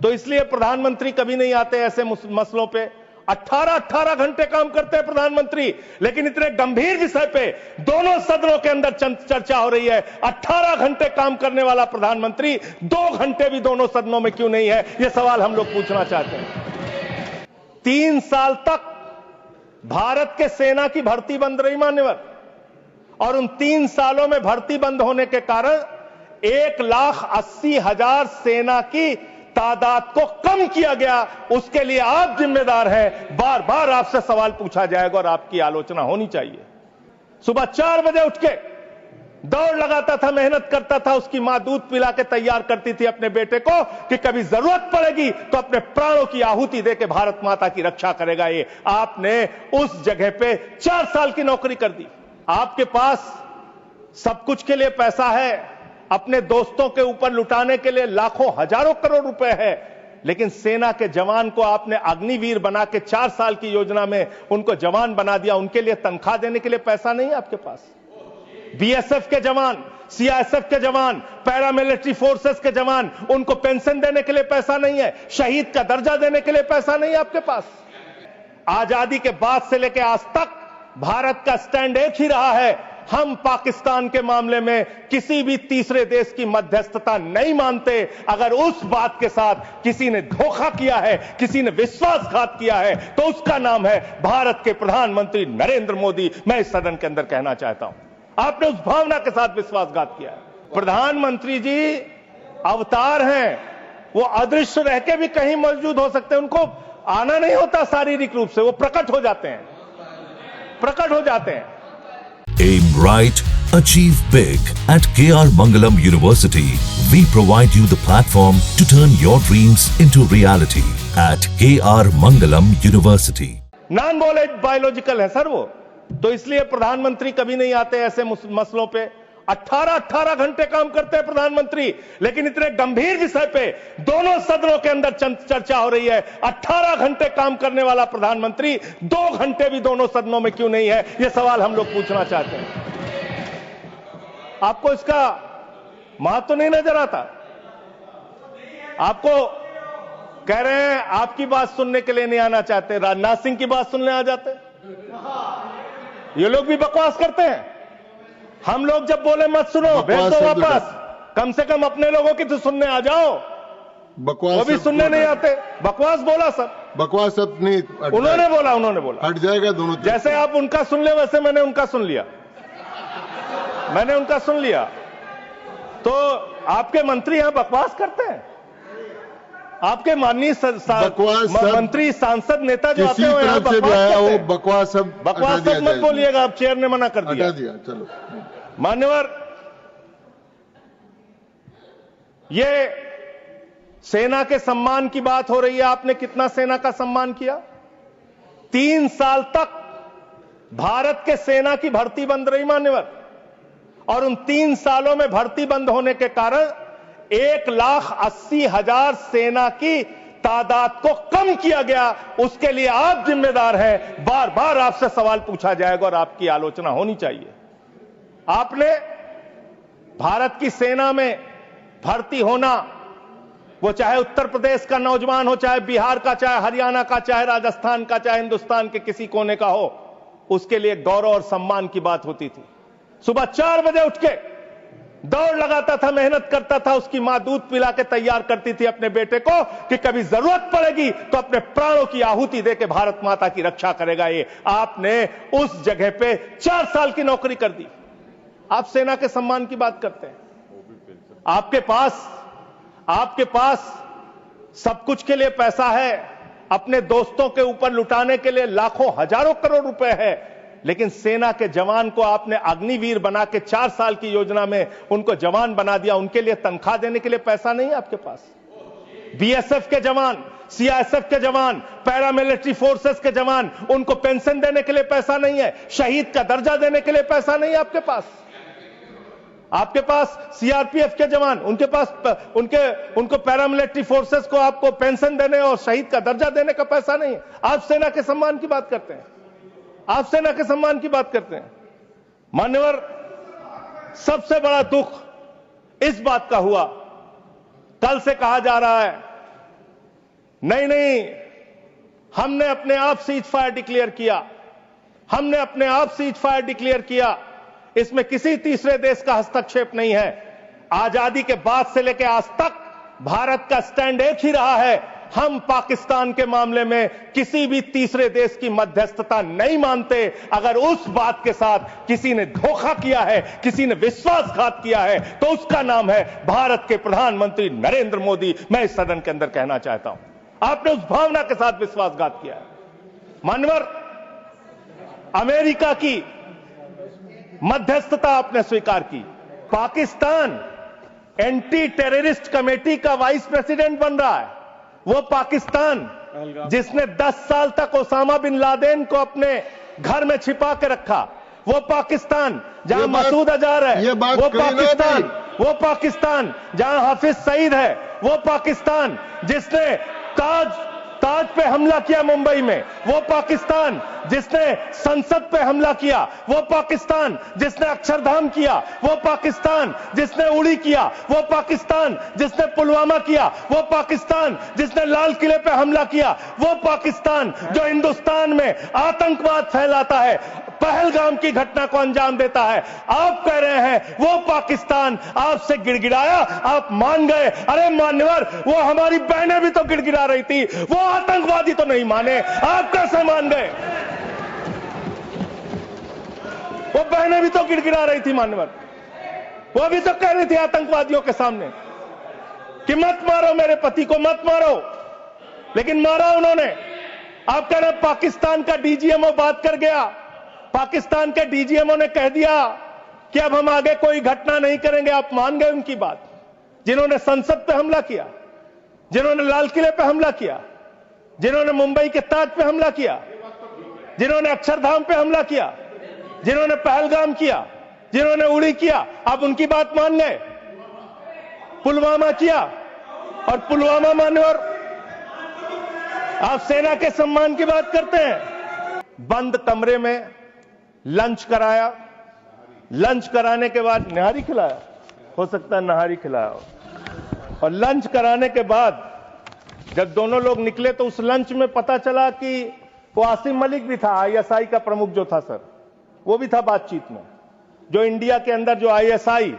तो इसलिए प्रधानमंत्री कभी नहीं आते ऐसे मसलों पे। 18 घंटे काम करते हैं प्रधानमंत्री, लेकिन इतने गंभीर विषय पे दोनों सदनों के अंदर चर्चा हो रही है। 18 घंटे काम करने वाला प्रधानमंत्री 2 घंटे भी दोनों सदनों में क्यों नहीं है, यह सवाल हम लोग पूछना चाहते हैं। 3 साल तक भारत के सेना की भर्ती बंद रही मान्यवर, और उन 3 सालों में भर्ती बंद होने के कारण 1,80,000 सेना की तादाद को कम किया गया। उसके लिए आप जिम्मेदार हैं। बार बार आपसे सवाल पूछा जाएगा और आपकी आलोचना होनी चाहिए। सुबह 4 बजे उठ के दौड़ लगाता था, मेहनत करता था, उसकी मां दूध पिला के तैयार करती थी अपने बेटे को कि कभी जरूरत पड़ेगी तो अपने प्राणों की आहुति देके भारत माता की रक्षा करेगा। ये आपने उस जगह पे 4 साल की नौकरी कर दी। आपके पास सब कुछ के लिए पैसा है, अपने दोस्तों के ऊपर लुटाने के लिए लाखों हजारों करोड़ रुपए है, लेकिन सेना के जवान को आपने अग्निवीर बना के 4 साल की योजना में उनको जवान बना दिया। उनके लिए तनख्वाह देने के लिए पैसा नहीं है आपके पास। बीएसएफ के जवान, सीआईएसएफ के जवान, पैरामिलिट्री फोर्सेस के जवान, उनको पेंशन देने के लिए पैसा नहीं है, शहीद का दर्जा देने के लिए पैसा नहीं है आपके पास। आजादी के बाद से लेकर आज तक भारत का स्टैंड एक ही रहा है, हम पाकिस्तान के मामले में किसी भी तीसरे देश की मध्यस्थता नहीं मानते। अगर उस बात के साथ किसी ने धोखा किया है, किसी ने विश्वासघात किया है, तो उसका नाम है भारत के प्रधानमंत्री नरेंद्र मोदी। मैं इस सदन के अंदर कहना चाहता हूं, आपने उस भावना के साथ विश्वासघात किया है। प्रधानमंत्री जी अवतार हैं, वो अदृश्य रह के भी कहीं मौजूद हो सकते हैं, उनको आना नहीं होता शारीरिक रूप से, वो प्रकट हो जाते हैं, प्रकट हो जाते हैं। Aim right, achieve big. At KR Mangalam University, we provide you the platform to turn your dreams into reality. At KR Mangalam University. Non biological है सर वो, तो इसलिए प्रधानमंत्री कभी नहीं आते ऐसे मसलों पे। 18 घंटे काम करते हैं प्रधानमंत्री, लेकिन इतने गंभीर विषय पे दोनों सदनों के अंदर चर्चा हो रही है। 18 घंटे काम करने वाला प्रधानमंत्री 2 घंटे भी दोनों सदनों में क्यों नहीं है, यह सवाल हम लोग पूछना चाहते हैं। आपको इसका महत्व नहीं नजर आता? आपको कह रहे हैं आपकी बात सुनने के लिए नहीं आना चाहते, राजनाथ सिंह की बात सुनने आ जाते। ये लोग भी बकवास करते हैं। हम लोग जब बोले मत सुनो, भेज दो वापस, कम से कम अपने लोगों की तो सुनने आ जाओ। बकवास वो भी सुनने नहीं आते। बकवास बोला सर, बकवास सब नहीं, उन्होंने बोला हट जाएगा दोनों। जैसे आप उनका सुन ले वैसे मैंने उनका सुन लिया, मैंने उनका सुन लिया। तो आपके मंत्री यहां बकवास करते हैं? आपके माननीय मंत्री, सांसद, नेता जो आते हैं यहां बकवास सब मत बोलिएगा, आप चेयर ने मना कर दिया। चलो मान्यवर, ये सेना के सम्मान की बात हो रही है। आपने कितना सेना का सम्मान किया? 3 साल तक भारत के सेना की भर्ती बंद रही मान्यवर, और उन 3 सालों में भर्ती बंद होने के कारण 1,80,000 सेना की तादाद को कम किया गया। उसके लिए आप जिम्मेदार हैं। बार बार आपसे सवाल पूछा जाएगा और आपकी आलोचना होनी चाहिए। आपने भारत की सेना में भर्ती होना, वो चाहे उत्तर प्रदेश का नौजवान हो, चाहे बिहार का, चाहे हरियाणा का, चाहे राजस्थान का, चाहे हिंदुस्तान के किसी कोने का हो, उसके लिए गौरव और सम्मान की बात होती थी। सुबह 4 बजे उठ के दौड़ लगाता था, मेहनत करता था, उसकी मां दूध पिला के तैयार करती थी अपने बेटे को कि कभी जरूरत पड़ेगी तो अपने प्राणों की आहुति देके भारत माता की रक्षा करेगा। ये आपने उस जगह पे 4 साल की नौकरी कर दी। आप सेना के सम्मान की बात करते हैं। आपके पास सब कुछ के लिए पैसा है, अपने दोस्तों के ऊपर लुटाने के लिए लाखों हजारों करोड़ रुपए है, लेकिन सेना के जवान को आपने अग्निवीर बना के 4 साल की योजना में उनको जवान बना दिया। उनके लिए तनख्वाह देने के लिए पैसा नहीं है आपके पास। बीएसएफ के जवान, सीआईएसएफ के जवान, पैरामिलिट्री फोर्सेस के जवान, उनको पेंशन देने के लिए पैसा नहीं है, शहीद का दर्जा देने के लिए पैसा नहीं है आपके पास। आपके पास सीआरपीएफ के जवान, उनको पैरामिलिट्री फोर्सेस को आपको पेंशन देने और शहीद का दर्जा देने का पैसा नहीं है। आप सेना के सम्मान की बात करते हैं। आप सेना के सम्मान की बात करते हैं। मान्यवर, सबसे बड़ा दुख इस बात का हुआ, कल से कहा जा रहा है नहीं, हमने अपने आप सीज फायर डिक्लेयर किया, हमने अपने आप सीज फायर डिक्लेयर किया। इसमें किसी तीसरे देश का हस्तक्षेप नहीं है। आजादी के बाद से लेकर आज तक भारत का स्टैंड एक ही रहा है, हम पाकिस्तान के मामले में किसी भी तीसरे देश की मध्यस्थता नहीं मानते। अगर उस बात के साथ किसी ने धोखा किया है, किसी ने विश्वासघात किया है, तो उसका नाम है भारत के प्रधानमंत्री नरेंद्र मोदी। मैं इस सदन के अंदर कहना चाहता हूं, आपने उस भावना के साथ विश्वासघात किया है। मानवर, अमेरिका की मध्यस्थता आपने स्वीकार की। पाकिस्तान एंटी टेररिस्ट कमेटी का वाइस प्रेसिडेंट बन रहा है। वो पाकिस्तान जिसने 10 साल तक ओसामा बिन लादेन को अपने घर में छिपा के रखा, वो पाकिस्तान जहां मसूद अजहर है, वो पाकिस्तान जहां हाफिज सईद है, वो पाकिस्तान जिसने ताज पे हमला किया मुंबई में, वो पाकिस्तान जिसने संसद पे हमला किया, वो पाकिस्तान जिसने अक्षरधाम किया, वो पाकिस्तान जिसने उड़ी किया, वो पाकिस्तान जिसने पुलवामा किया, वो पाकिस्तान जिसने लाल किले पे हमला किया, वो पाकिस्तान जो हिंदुस्तान में आतंकवाद फैलाता है, पहलगाम की घटना को अंजाम देता है। आप कह रहे हैं वो पाकिस्तान आपसे गिड़गिड़ाया, आप मान गए। अरे मान्यवर, वो हमारी बहनें भी तो गिड़गिड़ा रही थी, वो आतंकवादी तो नहीं माने, आप कैसे मान गए? वो बहनें भी तो गिड़गिड़ा रही थी मान्यवर, वो भी तो कह रही थी आतंकवादियों के सामने कि मत मारो मेरे पति को, मत मारो, लेकिन मारा उन्होंने। आप कह रहे पाकिस्तान का डीजीएमओ बात कर गया, पाकिस्तान के डीजीएमओ ने कह दिया कि अब हम आगे कोई घटना नहीं करेंगे। आप मान गए उनकी बात? जिन्होंने संसद पे हमला किया, जिन्होंने लाल किले पे हमला किया, जिन्होंने मुंबई के ताज पे हमला किया, जिन्होंने अक्षरधाम पे हमला किया, जिन्होंने पहलगाम किया, जिन्होंने उड़ी किया, आप उनकी बात मान गए? पुलवामा किया, और पुलवामा मान्यवर, आप सेना के सम्मान की बात करते हैं। बंद कमरे में लंच कराया, लंच कराने के बाद निहारी खिलाया, हो सकता है नहारी खिलाया हो, और लंच कराने के बाद जब दोनों लोग निकले तो उस लंच में पता चला कि वो आसिम मलिक भी था, आईएसआई का प्रमुख जो था सर, वो भी था बातचीत में। जो इंडिया के अंदर जो आईएसआई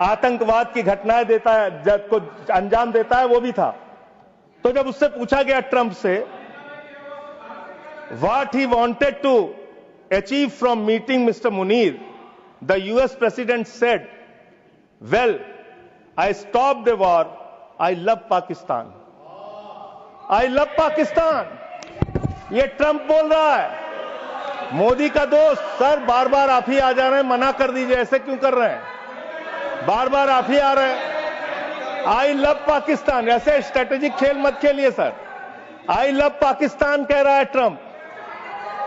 आतंकवाद की घटनाएं देता है, जब को अंजाम देता है, वो भी था। तो जब उससे पूछा गया ट्रंप से what he wanted to achieve from meeting Mr. Munir, the US president said, well, I stopped the war, I love Pakistan. I love Pakistan. ये ट्रंप बोल रहा है। मोदी का दोस्त, सर बार बार आप ही आ जा रहे हैं, मना कर दीजिए, ऐसे क्यों कर रहे हैं? बार बार आप ही आ रहे हैं। आई लव पाकिस्तान, ऐसे स्ट्रेटेजिक खेल मत खेलिए सर। आई लव पाकिस्तान कह रहा है ट्रंप,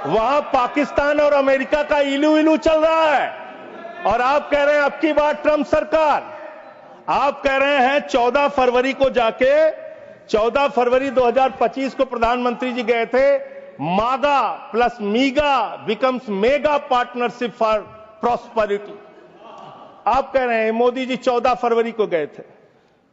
वहां पाकिस्तान और अमेरिका का इलू इलू चल रहा है, और आप कह रहे हैं अब की बार ट्रंप सरकार। आप कह रहे हैं 14 फरवरी को जाके, 14 फरवरी 2025 को प्रधानमंत्री जी गए थे, मागा plus मीगा becomes mega partnership for prosperity. आप कह रहे हैं मोदी जी 14 फरवरी को गए थे।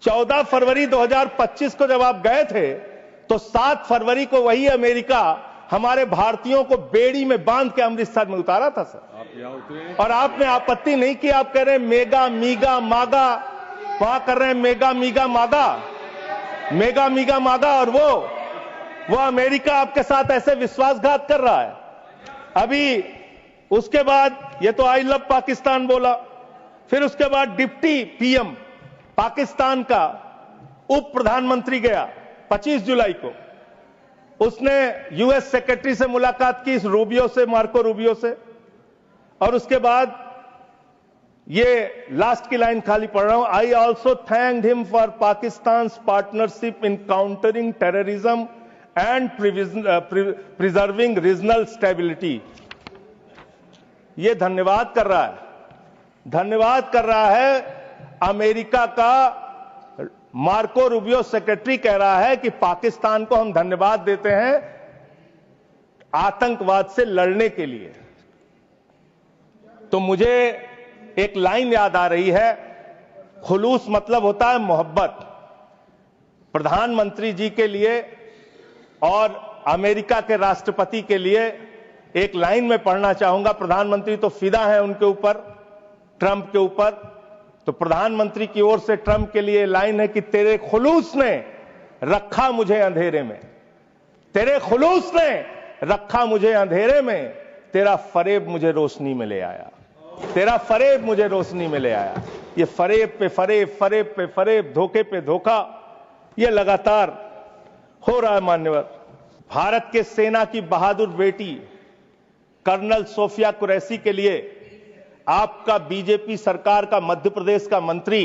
14 फरवरी 2025 को जब आप गए थे, तो 7 फरवरी को वही अमेरिका हमारे भारतीयों को बेड़ी में बांध के अमृतसर में उतारा था सर, और आपने आपत्ति नहीं की। आप कह रहे हैं मेगा मीगा मागा, वहां कर रहे हैं मेगा मीगा मागा, मेगा मीगा मागा, और वो अमेरिका आपके साथ ऐसे विश्वासघात कर रहा है। अभी उसके बाद ये तो आई लव पाकिस्तान बोला, फिर उसके बाद डिप्टी पीएम पाकिस्तान का उप प्रधानमंत्री गया 25 जुलाई को, उसने यूएस सेक्रेटरी से मुलाकात की, रूबियो से, मार्को रूबियो से, और उसके बाद ये लास्ट की लाइन खाली पढ़ रहा हूं, I also thanked him for Pakistan partnership in countering terrorism and preserving regional stability. ये धन्यवाद कर रहा है, धन्यवाद कर रहा है। अमेरिका का मार्को रूबियो सेक्रेटरी कह रहा है कि पाकिस्तान को हम धन्यवाद देते हैं आतंकवाद से लड़ने के लिए। तो मुझे एक लाइन याद आ रही है, खुलूस मतलब होता है मोहब्बत। प्रधानमंत्री जी के लिए और अमेरिका के राष्ट्रपति के लिए एक लाइन में पढ़ना चाहूंगा। प्रधानमंत्री तो फिदा है उनके ऊपर, ट्रंप के ऊपर, तो प्रधानमंत्री की ओर से ट्रंप के लिए लाइन है कि तेरे खुलूस ने रखा मुझे अंधेरे में, तेरे खुलूस ने रखा मुझे अंधेरे में, तेरा फरेब मुझे रोशनी में ले आया, तेरा फरेब मुझे रोशनी में ले आया। ये फरेब पे फरेब, फरेब पे फरेब, धोखे पे धोखा, ये लगातार हो रहा है। मान्यवर, भारत के सेना की बहादुर बेटी कर्नल सोफिया कुरैशी के लिए आपका बीजेपी सरकार का मध्य प्रदेश का मंत्री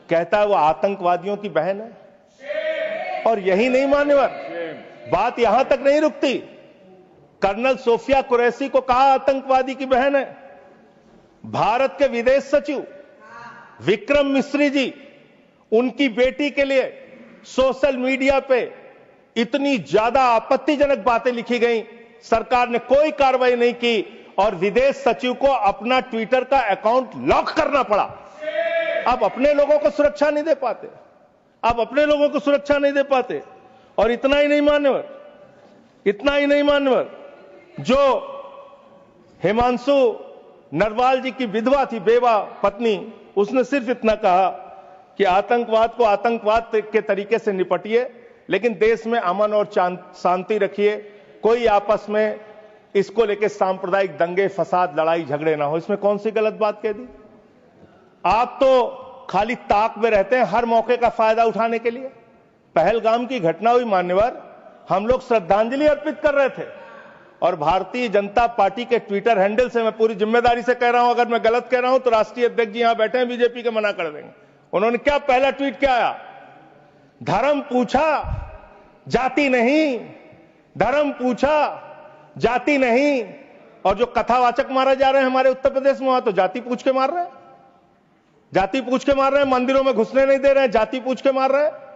कहता है वो आतंकवादियों की बहन है। और यही नहीं मान्यवर, बात यहां तक नहीं रुकती। कर्नल सोफिया कुरैशी को कहा आतंकवादी की बहन है। भारत के विदेश सचिव विक्रम मिस्री जी, उनकी बेटी के लिए सोशल मीडिया पे इतनी ज्यादा आपत्तिजनक बातें लिखी गई, सरकार ने कोई कार्रवाई नहीं की और विदेश सचिव को अपना ट्विटर का अकाउंट लॉक करना पड़ा। आप अपने लोगों को सुरक्षा नहीं दे पाते, आप अपने लोगों को सुरक्षा नहीं दे पाते। और इतना ही नहीं मान्यवर, इतना ही नहीं मान्यवर, जो हिमांशु नरवाल जी की विधवा थी, बेवा पत्नी, उसने सिर्फ इतना कहा कि आतंकवाद को आतंकवाद के तरीके से निपटिए, लेकिन देश में अमन और शांति रखिए, कोई आपस में इसको लेकर सांप्रदायिक दंगे फसाद लड़ाई झगड़े ना हो। इसमें कौन सी गलत बात कह दी? आप तो खाली ताक में रहते हैं हर मौके का फायदा उठाने के लिए। पहलगाम की घटना हुई मान्यवर, हम लोग श्रद्धांजलि अर्पित कर रहे थे और भारतीय जनता पार्टी के ट्विटर हैंडल से, मैं पूरी जिम्मेदारी से कह रहा हूं, अगर मैं गलत कह रहा हूं तो राष्ट्रीय अध्यक्ष जी यहां बैठे हैं बीजेपी के, मना कर देंगे। उन्होंने क्या पहला ट्वीट क्या आया? धर्म पूछा जाति नहीं, धर्म पूछा जाति नहीं। और जो कथावाचक मारे जा रहे हैं हमारे उत्तर प्रदेश में, वहां तो जाति पूछ के मार रहे हैं, जाति पूछ के मार रहे हैं, मंदिरों में घुसने नहीं दे रहे हैं, जाति पूछ के मार रहे हैं।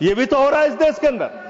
ये भी तो हो रहा है इस देश के अंदर।